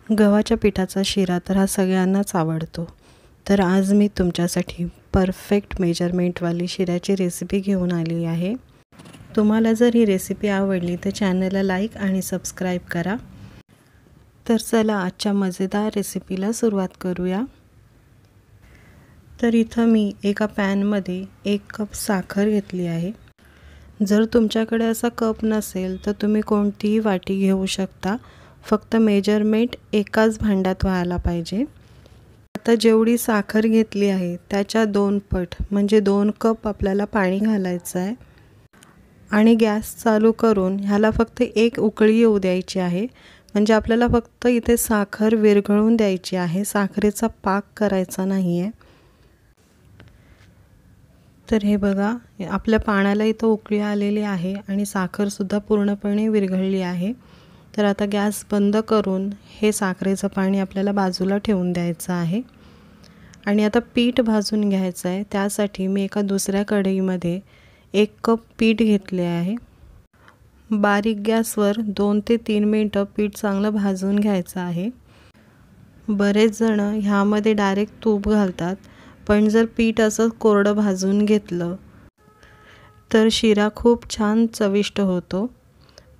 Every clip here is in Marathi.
गव्हाच्या पिठाचा शिरा तर हा सगळ्यांनाच आवडतो. तर आज मी तुमच्यासाठी परफेक्ट मेजरमेंटवाली शिऱ्याची रेसिपी घेऊन आली आहे. तुम्हाला जर ही रेसिपी आवडली तर चॅनलला लाईक आणि सबस्क्राईब करा. तर चला आजच्या मजेदार रेसिपीला सुरुवात करूया. तर इथं मी एका पॅनमध्ये 1 कप साखर घेतली आहे. जर तुमच्याकडे असा कप नसेल तर तुम्ही कोणतीही वाटी घेऊ शकता. फक्त मेजरमेंट एकाच भांड्यात व्हायला पाहिजे. आता जेवढी साखर घेतली आहे त्याच्या 2 पट म्हणजे 2 कप आपल्याला पाणी घालायचं आहे आणि गॅस चालू करून ह्याला फक्त 1 उकळी येऊ द्यायची आहे. म्हणजे आपल्याला फक्त इथे साखर विरघळून द्यायची आहे, साखरेचा पाक करायचा नाही आहे. तर हे बघा, आपल्या पाण्याला इथं उकळी आलेली आहे आणि साखरसुद्धा पूर्णपणे विरघळली आहे. तर आता गॅस बंद करून हे साखरेचं पाणी आपल्याला बाजूला ठेवून द्यायचं आहे. आणि आता पीठ भाजून घ्यायचं आहे. त्यासाठी मी एका दुसऱ्या कढईमध्ये 1 कप पीठ घेतले आहे. बारीक गॅसवर 2 ते 3 मिनटं पीठ चांगलं भाजून घ्यायचं आहे. बरेच जण ह्यामध्ये डायरेक्ट तूप घालतात, पण जर पीठ असं कोरडं भाजून घेतलं तर शिरा खूप छान चविष्ट होतो.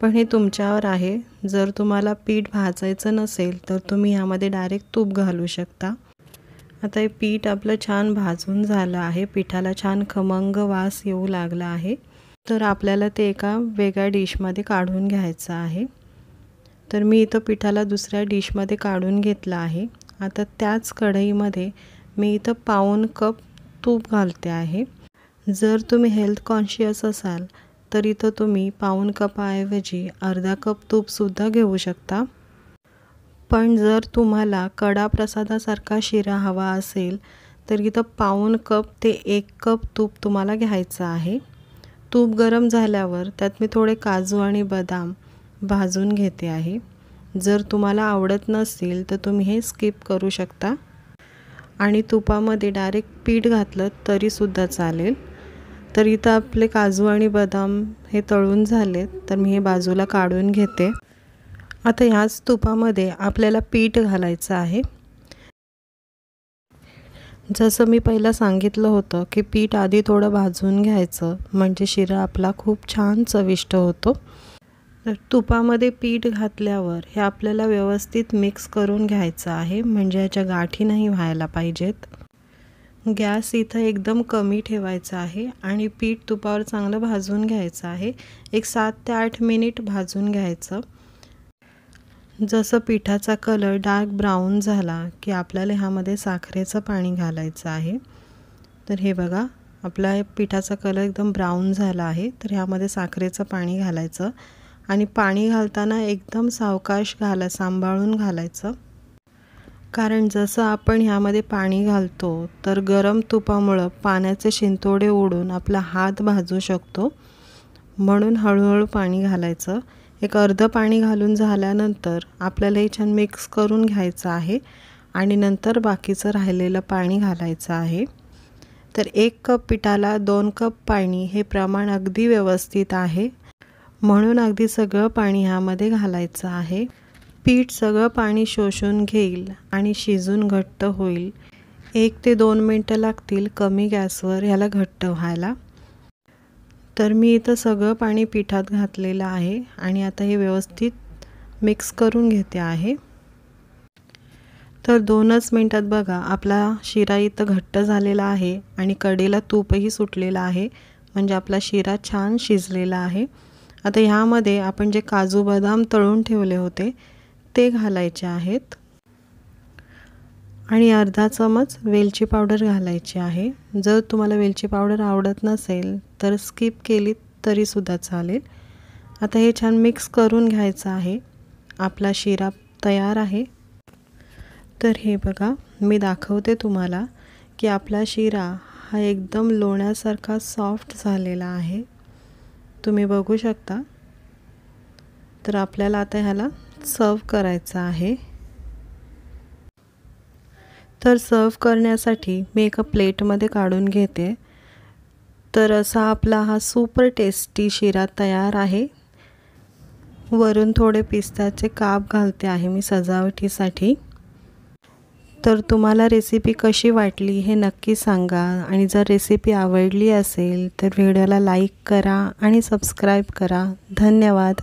पण हे तुमच्यावर आहे. जर तुम्हाला पीठ भाजायचं नसेल तर तुम्ही ह्यामध्ये डायरेक्ट तूप घालू शकता. आता हे पीठ आपलं छान भाजून झालं आहे. पिठाला छान खमंग वास येऊ लागला आहे. तर आपल्याला ते एका वेगळ्या डिशमध्ये काढून घ्यायचं आहे. तर मी इथं पिठाला दुसऱ्या डिशमध्ये काढून घेतलं आहे. आता त्याच कढईमध्ये मी इथं पाऊण कप तूप घालते आहे. जर तुम्ही हेल्थ कॉन्शियस असाल तर इथं तुम्ही पाऊण कपाऐवजी अर्धा कप तूपसुद्धा घेऊ शकता. पण जर तुम्हाला कडा प्रसादासारखा शिरा हवा असेल तर इथं पाऊण कप ते 1 कप तूप तुम्हाला घ्यायचं आहे. तूप गरम झाल्यावर त्यात मी थोडे काजू आणि बदाम भाजून घेते आहे. जर तुम्हाला आवडत नसेल तर तुम्ही हे स्किप करू शकता आणि तुपामध्ये डायरेक्ट पीठ घातलं तरीसुद्धा चालेल. तर इथं आपले काजू आणि बदाम हे तळून झालेत, तर मी हे बाजूला काढून घेते. आता ह्याच तुपामध्ये आपल्याला पीठ घालायचं आहे. जसं मी पहिलं सांगितलं होतं की पीठ आधी थोडं भाजून घ्यायचं म्हणजे शिरा आपला खूप छान चविष्ट होतो. तर तुपामध्ये पीठ घातल्यावर हे आपल्याला व्यवस्थित मिक्स करून घ्यायचं आहे, म्हणजे ह्याच्या गाठी नाही व्हायला पाहिजेत. गॅस इथं एकदम कमी ठेवायचा आहे आणि पीठ तुपावर चांगलं भाजून घ्यायचं आहे. एक 7 ते 8 मिनिट भाजून घ्यायचं. जसं पिठाचा कलर डार्क ब्राऊन झाला की आपल्याला ह्यामध्ये साखरेचं पाणी घालायचं आहे. तर हे बघा, आपला पिठाचा कलर एकदम ब्राऊन झाला आहे. तर ह्यामध्ये साखरेचं पाणी घालायचं आणि पाणी घालताना एकदम सावकाश सांभाळून घालायचं. कारण जसं आपण ह्यामध्ये पाणी घालतो तर गरम तुपामुळं पाण्याचे शिंतोडे उडून आपला हात भाजू शकतो. म्हणून हळूहळू पाणी घालायचं. एक अर्धं पाणी घालून झाल्यानंतर आपल्याला हे छान मिक्स करून घ्यायचं आहे आणि नंतर बाकीचं राहिलेलं पाणी घालायचं आहे. तर 1 कप पिठाला 2 कप पाणी हे प्रमाण अगदी व्यवस्थित आहे. म्हणून अगदी सगळं पाणी ह्यामध्ये घालायचं आहे. पीठ सगळं पाणी शोषून घेईल आणि शिजून घट्ट होईल. 1 ते 2 मिनटं लागतील कमी गॅसवर ह्याला घट्ट व्हायला. तर मी इथं सगळं पाणी पिठात घातलेलं आहे आणि आता हे व्यवस्थित मिक्स करून घेते आहे. तर 2च मिनटात बघा, आपला शिरा इथं घट्ट झालेला आहे आणि कडेला तूपही सुटलेलं आहे, म्हणजे आपला शिरा छान शिजलेला आहे. आता ह्यामध्ये आपण जे काजू बदाम तळून ठेवले होते ते घालायचे आहेत आणि अर्धा चमच वेलची पावडर घालायची आहे. जर तुम्हाला वेलची पावडर आवडत नसेल तर स्किप केली तरीसुद्धा चालेल. आता हे छान मिक्स करून घ्यायचं आहे. आपला शिरा तयार आहे. तर हे बघा, मी दाखवते तुम्हाला की आपला शिरा हा एकदम लोण्यासारखा सॉफ्ट झालेला आहे. तुम्ही बघू शकता. तर आपल्याला आता ह्याला सर्व करायचं आहे. तर सर्व करण्यासाठी मी एका प्लेटमध्ये काढून घेते. तर असा आपला हा सुपर टेस्टी शिरा तयार आहे. वरून थोडे पिस्ताचे काप घालते आहे मी सजावटीसाठी। तर तुम्हाला रेसिपी कशी वाटली हे नक्की सांगा आणि जर रेसिपी आवडली असेल तर व्हिडिओला लाईक करा आणि सबस्क्राईब करा। धन्यवाद।